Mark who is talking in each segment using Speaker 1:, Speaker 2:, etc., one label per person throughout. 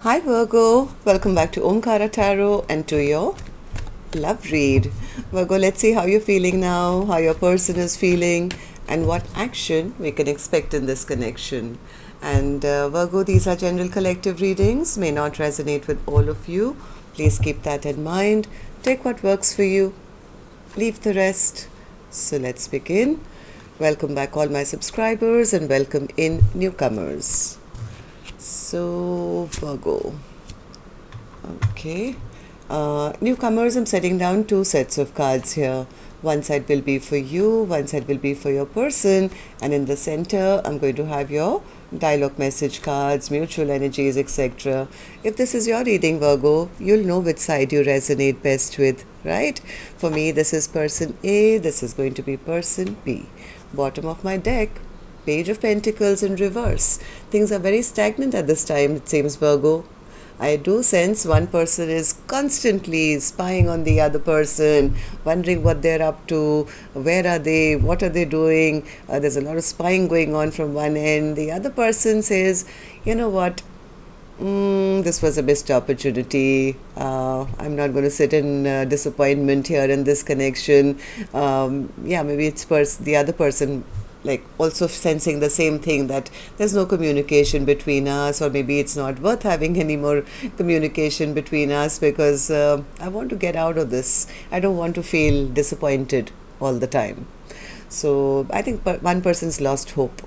Speaker 1: Hi Virgo, welcome back to Omkaratarot and to your love read. Virgo, let's see how you're feeling now, how your person is feeling, and what action we can expect in this connection. And Virgo, these are general collective readings, may not resonate with all of you. Please keep that in mind. Take what works for you, leave the rest. So let's begin. Welcome back all my subscribers and welcome in newcomers. So Virgo, okay, newcomers, I'm setting down two sets of cards here. One side will be for you, one side will be for your person, and in the center I'm going to have your dialogue message cards, mutual energies, etc. If this is your reading, Virgo, you'll know which side you resonate best with, right? For me, this is person A, this is going to be person B. Bottom of my deck, Page of Pentacles in reverse. Things are very stagnant at this time, it seems, Virgo. I do sense one person is constantly spying on the other person, wondering what they're up to, where are they, what are they doing. There's a lot of spying going on from one end. The other person says, you know what, this was a missed opportunity. I'm not going to sit in disappointment here in this connection. Maybe it's the other person like also sensing the same thing, that there's no communication between us, or maybe it's not worth having any more communication between us because I want to get out of this. I don't want to feel disappointed all the time. So I think one person's lost hope.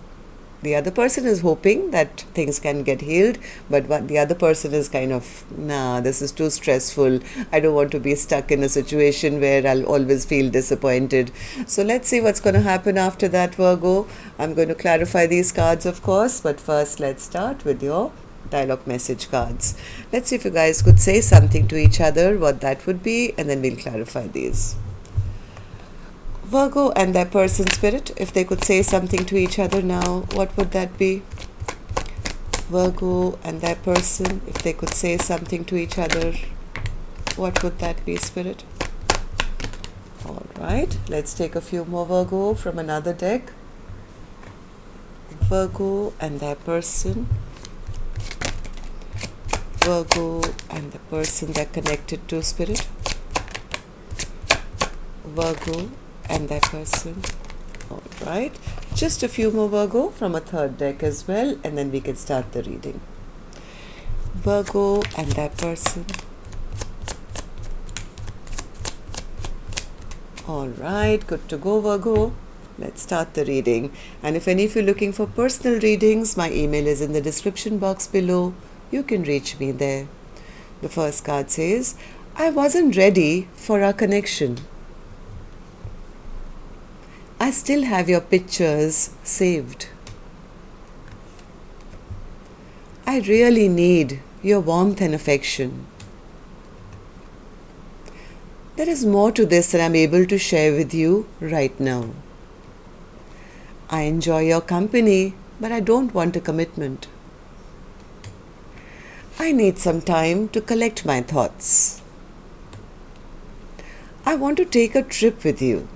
Speaker 1: The other person is hoping that things can get healed, but the other person is kind of, nah, this is too stressful. I don't want to be stuck in a situation where I'll always feel disappointed. So let's see what's going to happen after that, Virgo. I'm going to clarify these cards, of course, but first let's start with your dialogue message cards. Let's see if you guys could say something to each other, what that would be, and then we'll clarify these. Virgo and their person, spirit, if they could say something to each other now, what would that be? Virgo and their person, if they could say something to each other, what would that be, spirit? All right, let's take a few more, Virgo, from another deck. Virgo and their person. Virgo and the person they're connected to, spirit. Virgo and that person. All right, just a few more, Virgo, from a third deck as well, and then we can start the reading. Virgo and that person. All right, good to go, Virgo. Let's start the reading. And if any of you are looking for personal readings, my email is in the description box below. You can reach me there. The first card says, I wasn't ready for our connection. I still have your pictures saved. I really need your warmth and affection. There is more to this than I'm able to share with you right now. I enjoy your company, but I don't want a commitment. I need some time to collect my thoughts. I want to take a trip with you.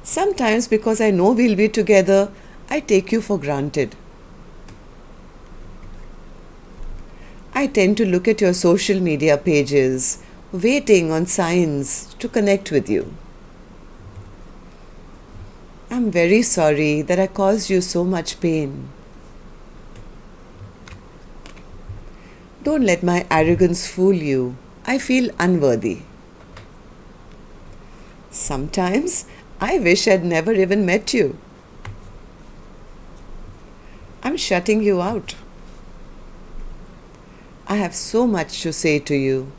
Speaker 1: Sometimes, because I know we'll be together, I take you for granted. I tend to look at your social media pages, waiting on signs to connect with you. I'm very sorry that I caused you so much pain. Don't let my arrogance fool you. I feel unworthy. Sometimes, I wish I'd never even met you. I'm shutting you out. I have so much to say to you.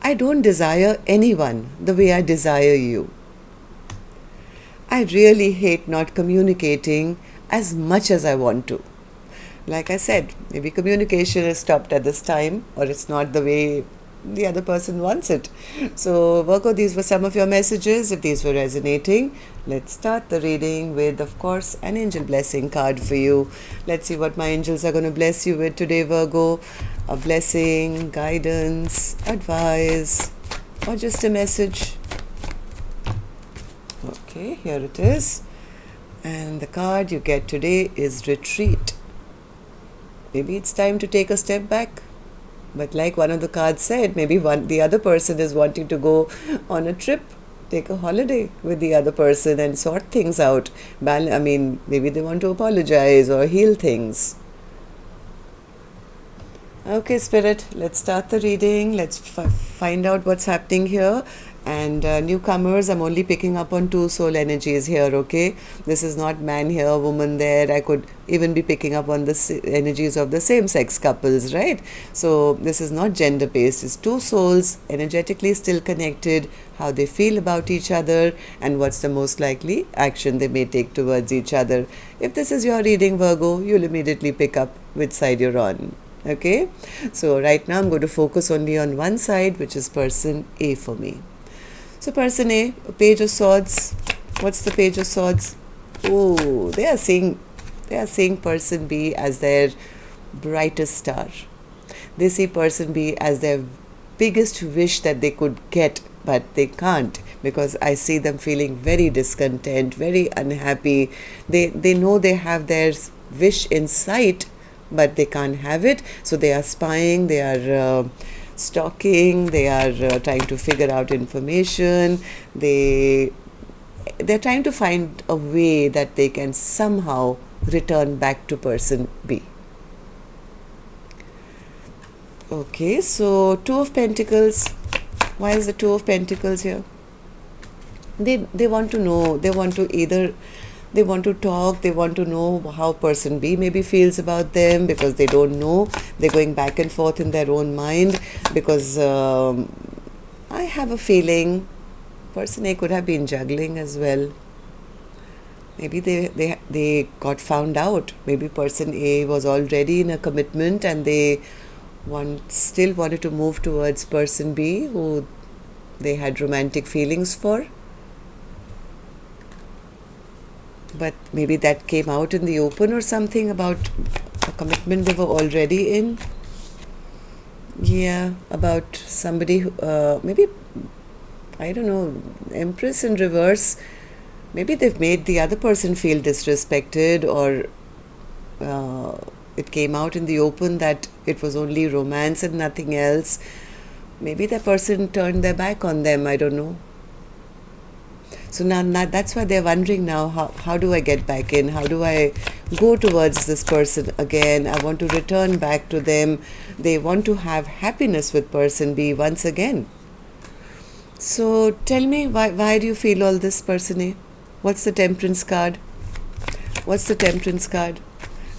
Speaker 1: I don't desire anyone the way I desire you. I really hate not communicating as much as I want to. Like I said, maybe communication is stopped at this time, or it's not the way the other person wants it. So Virgo, these were some of your messages. If these were resonating, let's start the reading with, of course, an angel blessing card for you. Let's see what my angels are going to bless you with today, Virgo. A blessing, guidance, advice, or just a message. Okay, here it is. And the card you get today is retreat. maybe it's time to take a step back. But like one of the cards said, maybe the other person is wanting to go on a trip, take a holiday with the other person and sort things out. Maybe they want to apologize or heal things. Okay, Spirit, let's start the reading. Let's find out what's happening here. And newcomers, I'm only picking up on 2 soul energies here, okay? This is not man here, woman there. I could even be picking up on the energies of the same-sex couples, right? So this is not gender-based. It's 2 souls, energetically still connected, how they feel about each other, and what's the most likely action they may take towards each other. If this is your reading, Virgo, you'll immediately pick up which side you're on. Okay, so right now I'm going to focus only on one side, which is person A for me. So person A, Page of Swords. What's the Page of Swords? Oh, they are seeing person B as their brightest star. They see person B as their biggest wish that they could get, but they can't, because I see them feeling very discontent, very unhappy. They know they have their wish in sight, but they can't have it. So they are spying, they are stalking, they are trying to figure out information. They're trying to find a way that they can somehow return back to person B. Okay, so 2 of Pentacles. Why is the 2 of Pentacles here? They want to know, they want to talk, they want to know how person B maybe feels about them, because they don't know. They're going back and forth in their own mind, because I have a feeling person A could have been juggling as well. Maybe they got found out. Maybe person A was already in a commitment and they still wanted to move towards person B, who they had romantic feelings for. But maybe that came out in the open or something about a commitment they were already in. Yeah, about somebody who, maybe, I don't know, Empress in reverse. Maybe they've made the other person feel disrespected, or it came out in the open that it was only romance and nothing else. Maybe the person turned their back on them, I don't know. So now that's why they're wondering now, how do I get back in? How do I go towards this person again? I want to return back to them. They want to have happiness with person B once again. So tell me, why do you feel all this, person A? What's the Temperance card? What's the Temperance card?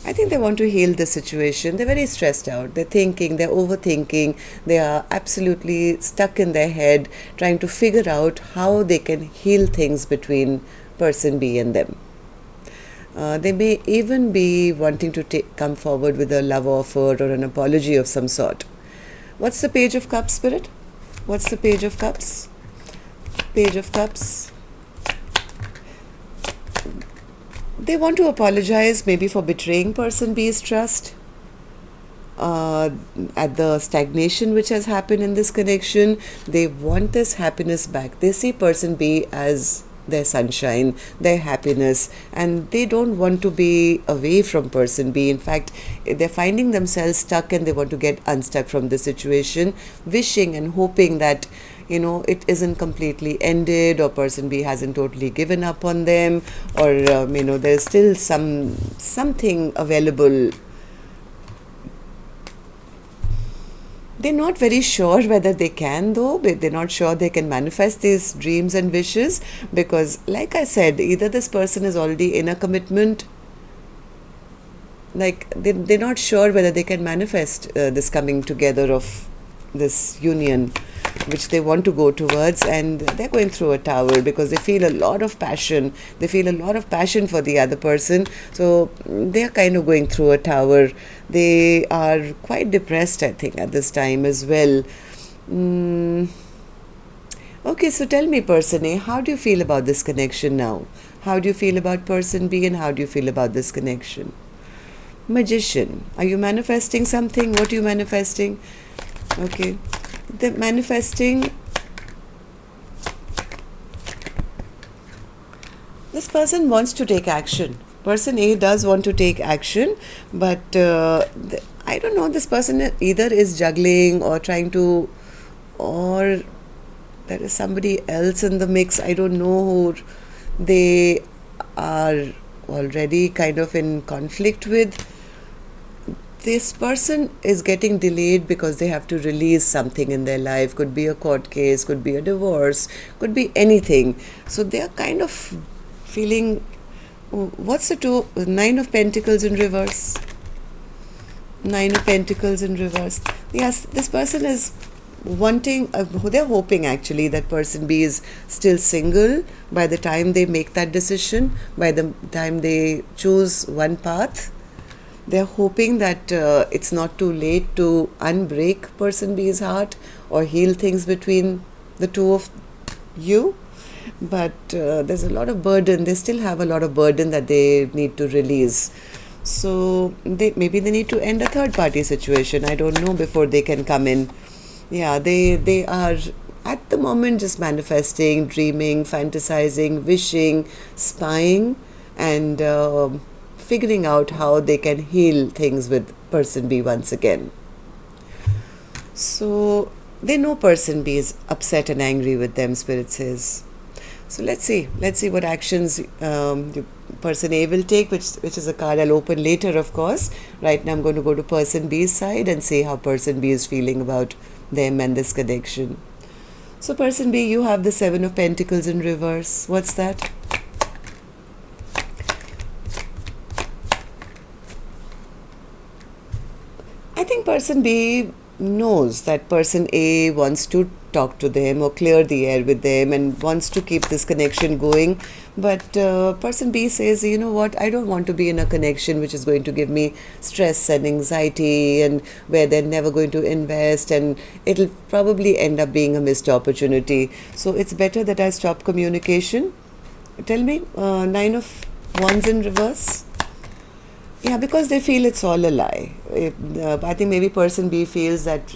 Speaker 1: I think they want to heal the situation. They're very stressed out. They're thinking, they're overthinking. They are absolutely stuck in their head, trying to figure out how they can heal things between person B and them. They may even be wanting to come forward with a love offer or an apology of some sort. What's the Page of Cups, Spirit? What's the Page of Cups? Page of Cups. They want to apologize maybe for betraying person B's trust, at the stagnation which has happened in this connection. They want this happiness back. They see person B as their sunshine, their happiness, and they don't want to be away from person B. In fact, they're finding themselves stuck and they want to get unstuck from the situation, wishing and hoping that it isn't completely ended, or person B hasn't totally given up on them, or there's still something available. They're not very sure whether they can, though. They're not sure they can manifest these dreams and wishes, because like I said, either this person is already in a commitment, like they're not sure whether they can manifest this coming together of this union which they want to go towards, and they're going through a tower because they feel a lot of passion. They feel a lot of passion for the other person, so they're kind of going through a tower. They are quite depressed, I think, at this time as well. Okay, so tell me, person A, how do you feel about this connection now? How do you feel about person B, and how do you feel about this connection? Magician, are you manifesting something? What are you manifesting? Okay, the manifesting, this person wants to take action. Person A does want to take action, but I don't know, this person either is juggling or trying to, or there is somebody else in the mix. I don't know who they are already kind of in conflict with. This person is getting delayed because they have to release something in their life. Could be a court case, could be a divorce, could be anything. So they are kind of feeling, what's the Nine of Pentacles in reverse? Nine of Pentacles in reverse. Yes, this person is wanting, they're hoping actually that person B is still single by the time they make that decision, by the time they choose one path. They're hoping that it's not too late to unbreak person B's heart or heal things between the two of you. But there's a lot of burden. They still have a lot of burden that they need to release. So maybe they need to end a third party situation. I don't know, before they can come in. Yeah, they are at the moment just manifesting, dreaming, fantasizing, wishing, spying, and figuring out how they can heal things with person B once again. So they know person B is upset and angry with them, Spirit says. So let's see what actions person A will take, which is a card I'll open later, of course. Right now I'm going to go to person B's side and see how person B is feeling about them and this connection. So person B, you have the Seven of Pentacles in reverse. What's that? I think person B knows that person A wants to talk to them or clear the air with them and wants to keep this connection going. But person B says, you know what, I don't want to be in a connection which is going to give me stress and anxiety and where they're never going to invest, and it'll probably end up being a missed opportunity. So it's better that I stop communication. Tell me, Nine of Wands in reverse. Yeah, because they feel it's all a lie. I think maybe person B feels that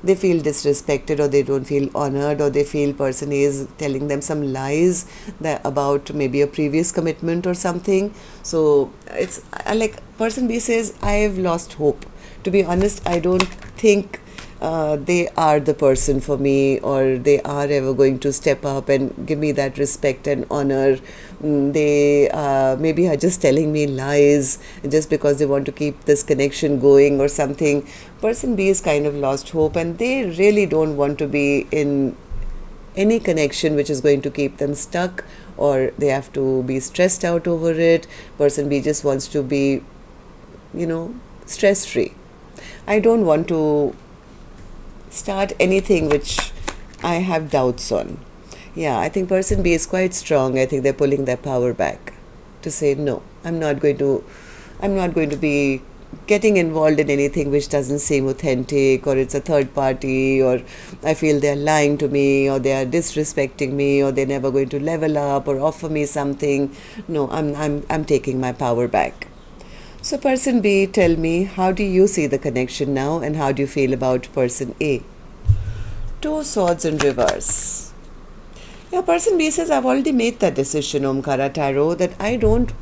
Speaker 1: they feel disrespected, or they don't feel honored, or they feel person A is telling them some lies about maybe a previous commitment or something. So it's like person B says, I've lost hope. To be honest, I don't think they are the person for me, or they are ever going to step up and give me that respect and honor. They maybe are just telling me lies just because they want to keep this connection going or something. Person B is kind of lost hope, and they really don't want to be in any connection which is going to keep them stuck, or they have to be stressed out over it. Person B just wants to be, stress free. I don't want to start anything which I have doubts on. Yeah, I think person B is quite strong. I think they're pulling their power back to say, no, I'm not going to be getting involved in anything which doesn't seem authentic, or it's a third party, or I feel they're lying to me, or they are disrespecting me, or they're never going to level up or offer me something. No, I'm taking my power back. So person B, tell me, how do you see the connection now, and how do you feel about person A? Two Swords in reverse. Yeah, person B says, I've already made that decision, Omkaratarot, that I don't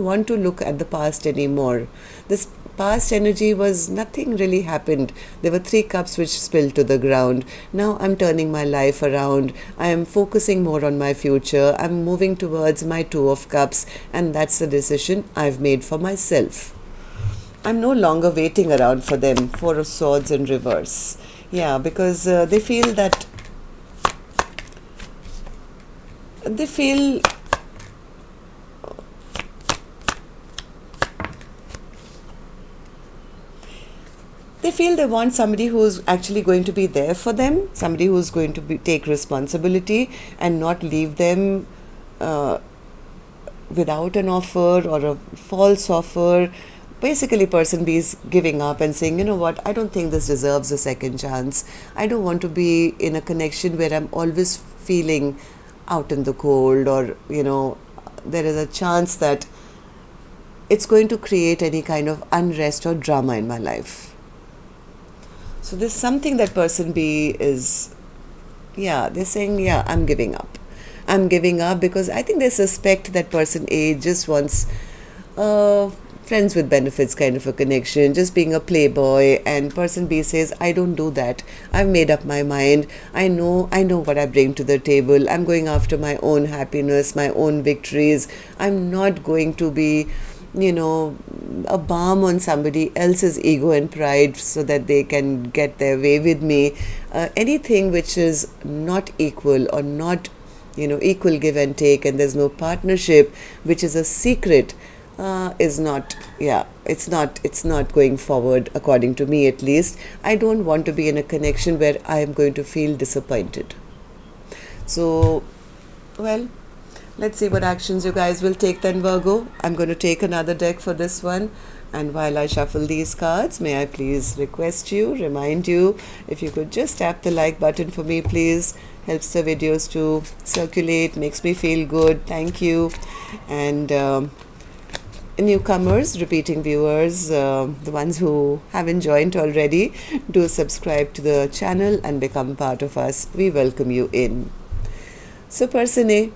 Speaker 1: want to look at the past anymore. This past energy was nothing really happened. There were 3 cups which spilled to the ground. Now I'm turning my life around. I am focusing more on my future. I'm moving towards my 2 of cups, and that's the decision I've made for myself. I'm no longer waiting around for them. 4 of Swords in reverse. Yeah, because they feel that they feel they want somebody who's actually going to be there for them, somebody who's going to take responsibility and not leave them without an offer or a false offer. Basically, person B is giving up and saying, you know what, I don't think this deserves a second chance. I don't want to be in a connection where I'm always feeling out in the cold, or there is a chance that it's going to create any kind of unrest or drama in my life. So there's something that person B is, they're saying, I'm giving up. I'm giving up because I think they suspect that person A just wants friends with benefits kind of a connection, just being a playboy. And person B says, I don't do that. I've made up my mind. I know what I bring to the table. I'm going after my own happiness, my own victories. I'm not going to be, a balm on somebody else's ego and pride so that they can get their way with me. Anything which is not equal or not, equal give and take, and there's no partnership, which is a secret, is not, it's not going forward, according to me at least. I don't want to be in a connection where I am going to feel disappointed. So, well, let's see what actions you guys will take then, Virgo. I'm going to take another deck for this one. And while I shuffle these cards, may I please remind you, if you could just tap the like button for me, please. Helps the videos to circulate, makes me feel good. Thank you. And newcomers, repeating viewers, the ones who haven't joined already, do subscribe to the channel and become part of us. We welcome you in. So person A,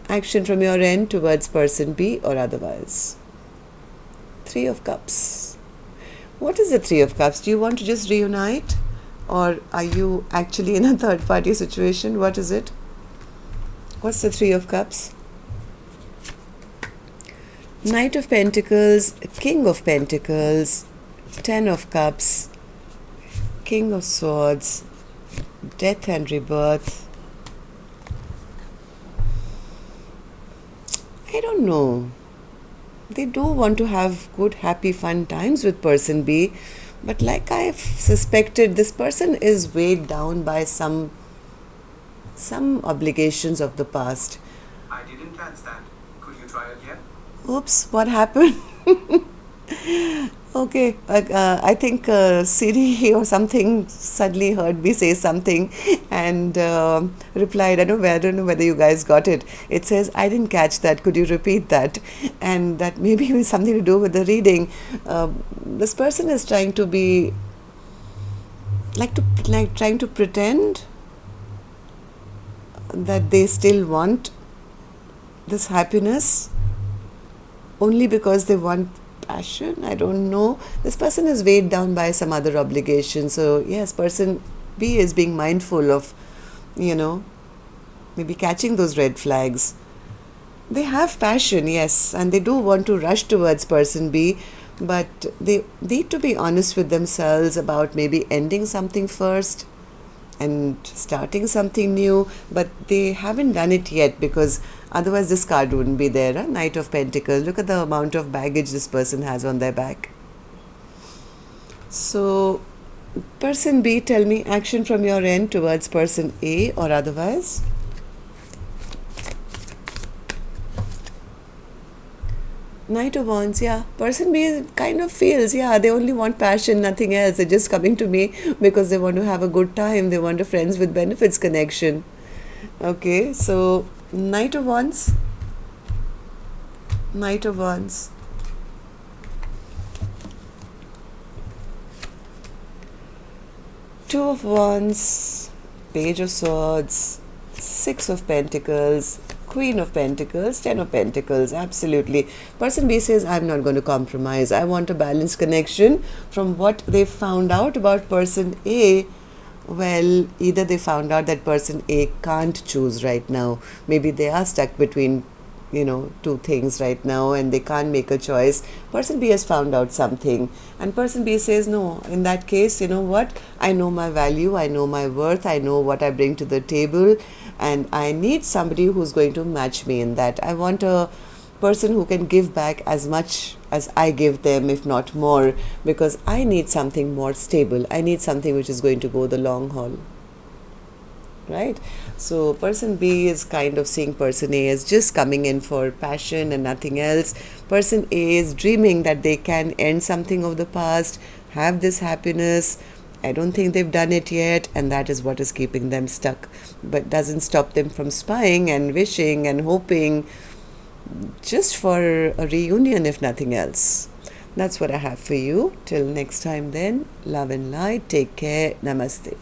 Speaker 1: action from your end towards person B or otherwise. Three of Cups. What is the Three of Cups? Do you want to just reunite? Or are you actually in a third party situation? What is it? What's the Three of Cups? Knight of Pentacles, King of Pentacles, Ten of Cups, King of Swords, Death and Rebirth. I don't know. They do want to have good, happy, fun times with person B, but like I've suspected, this person is weighed down by some obligations of the past.
Speaker 2: I didn't catch that. Could you try again?
Speaker 1: Oops, what happened? Okay, I think Siri or something suddenly heard me say something and replied, I don't know whether you guys got it. It says, I didn't catch that, could you repeat that? And that maybe has something to do with the reading. This person is trying to be, trying to pretend that they still want this happiness only because they want passion. I don't know. This person is weighed down by some other obligation. So yes, person B is being mindful of, maybe catching those red flags. They have passion, yes, and they do want to rush towards person B, but they need to be honest with themselves about maybe ending something first and starting something new, but they haven't done it yet because otherwise this card wouldn't be there. Huh? Knight of Pentacles. Look at the amount of baggage this person has on their back. So, person B, tell me action from your end towards person A or otherwise. Knight of Wands, yeah. Person B kind of feels, they only want passion, nothing else. They're just coming to me because they want to have a good time. They want a friends with benefits connection. Okay, so Knight of Wands. Knight of Wands. Two of Wands. Page of Swords. Six of Pentacles. Queen of Pentacles, Ten of Pentacles, absolutely. Person B says, I'm not going to compromise. I want a balanced connection. From what they found out about person A, well, either they found out that person A can't choose right now. Maybe they are stuck between, two things right now and they can't make a choice. Person B has found out something. And person B says, no, in that case, you know what? I know my value, I know my worth, I know what I bring to the table. And I need somebody who's going to match me in that. I want a person who can give back as much as I give them, if not more, because I need something more stable. I need something which is going to go the long haul. Right? So person B is kind of seeing person A as just coming in for passion and nothing else. Person A is dreaming that they can end something of the past, have this happiness. I don't think they've done it yet, and that is what is keeping them stuck, but doesn't stop them from spying and wishing and hoping just for a reunion, if nothing else. That's what I have for you. Till next time then, love and light. Take care. Namaste.